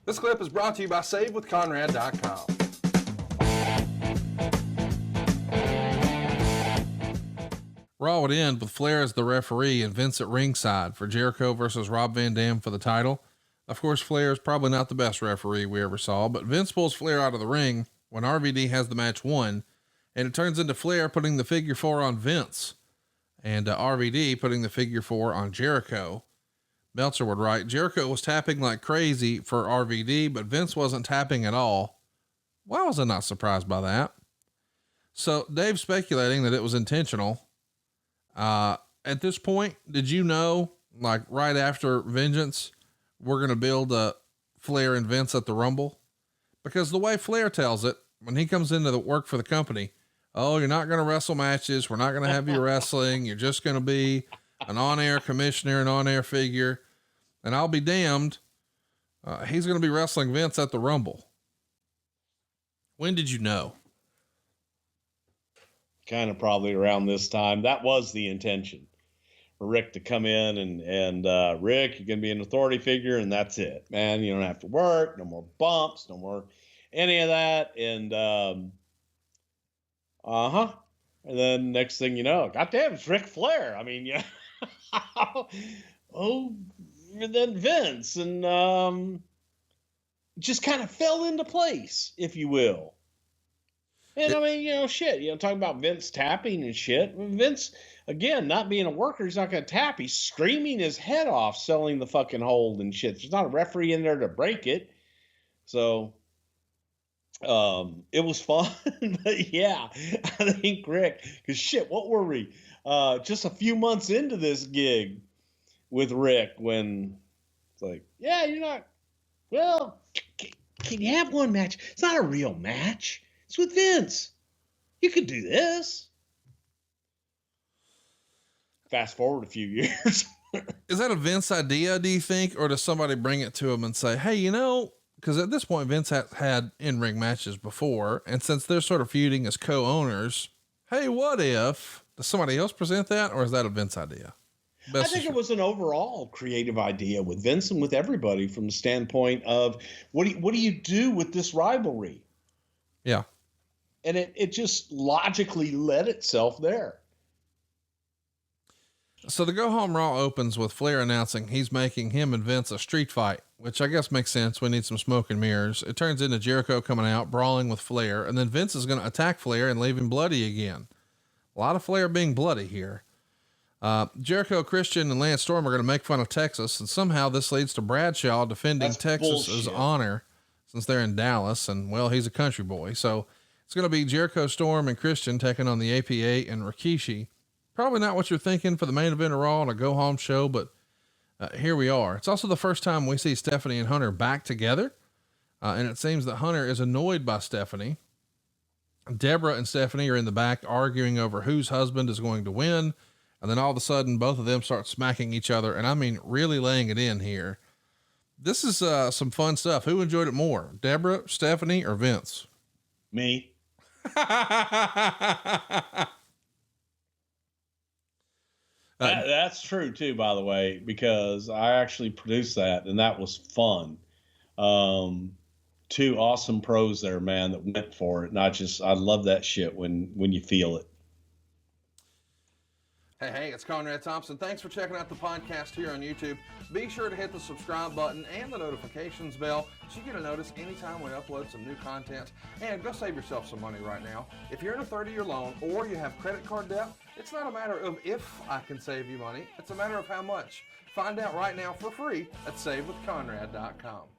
This clip is brought to you by SaveWithConrad.com. Raw would end with Flair as the referee and Vince at ringside for Jericho versus Rob Van Dam for the title. Of course, Flair is probably not the best referee we ever saw, but Vince pulls Flair out of the ring when RVD has the match won, and it turns into Flair putting the figure 4 on Vince and RVD putting the figure 4 on Jericho. Meltzer would write, Jericho was tapping like crazy for RVD, but Vince wasn't tapping at all. Why was I not surprised by that? So Dave's speculating that it was intentional. At this point, did you know, like right after Vengeance, we're going to build a Flair and Vince at the Rumble? Because the way Flair tells it, when he comes into the work for the company, oh, you're not going to wrestle matches. We're not going to have you wrestling. You're just going to be an on-air commissioner, an on-air figure. And I'll be damned. He's going to be wrestling Vince at the Rumble. When did you know? Kind of probably around this time. That was the intention for Rick to come in and Rick, you're going to be an authority figure and that's it, man. You don't have to work, no more bumps, no more any of that. And, and then next thing you know, goddamn, it's Ric Flair. I mean, yeah. Oh, and then Vince and, just kind of fell into place, if you will. And I mean, talking about Vince tapping and shit. Vince, again, not being a worker, he's not going to tap. He's screaming his head off, selling the fucking hold and shit. There's not a referee in there to break it. So, it was fun, but yeah, I think Rick, cause shit, what were we, just a few months into this gig with Rick when it's like, yeah, you're not, well, can you have one match? It's not a real match. It's with Vince. You could do this. Fast forward a few years. Is that a Vince idea, do you think? Or does somebody bring it to him and say, hey, because at this point, Vince has had in-ring matches before. And since they're sort of feuding as co-owners, hey, what if? Does somebody else present that? Or is that a Vince idea? I think it was an overall creative idea with Vince and with everybody from the standpoint of what do you do with this rivalry? Yeah. And it just logically led itself there. So the Go Home Raw opens with Flair announcing he's making him and Vince a street fight, which I guess makes sense. We need some smoke and mirrors. It turns into Jericho coming out, brawling with Flair, and then Vince is going to attack Flair and leave him bloody again. A lot of Flair being bloody here. Jericho, Christian, and Lance Storm are going to make fun of Texas, and somehow this leads to Bradshaw defending Texas's honor since they're in Dallas, and well, he's a country boy. So it's going to be Jericho, Storm, and Christian taking on the APA and Rikishi. Probably not what you're thinking for the main event of Raw on a go home show, but here we are. It's also the first time we see Stephanie and Hunter back together. And it seems that Hunter is annoyed by Stephanie. Deborah and Stephanie are in the back arguing over whose husband is going to win. And then all of a sudden, both of them start smacking each other. And I mean, really laying it in here. This is some fun stuff. Who enjoyed it more, Deborah, Stephanie, or Vince? Me. That's true too, by the way, because I actually produced that and that was fun. Two awesome pros there, man, that went for it. And I love that shit when you feel it. Hey, it's Conrad Thompson. Thanks for checking out the podcast here on YouTube. Be sure to hit the subscribe button and the notifications bell so you get a notice anytime we upload some new content. And go save yourself some money right now. If you're in a 30-year loan or you have credit card debt, it's not a matter of if I can save you money. It's a matter of how much. Find out right now for free at SaveWithConrad.com.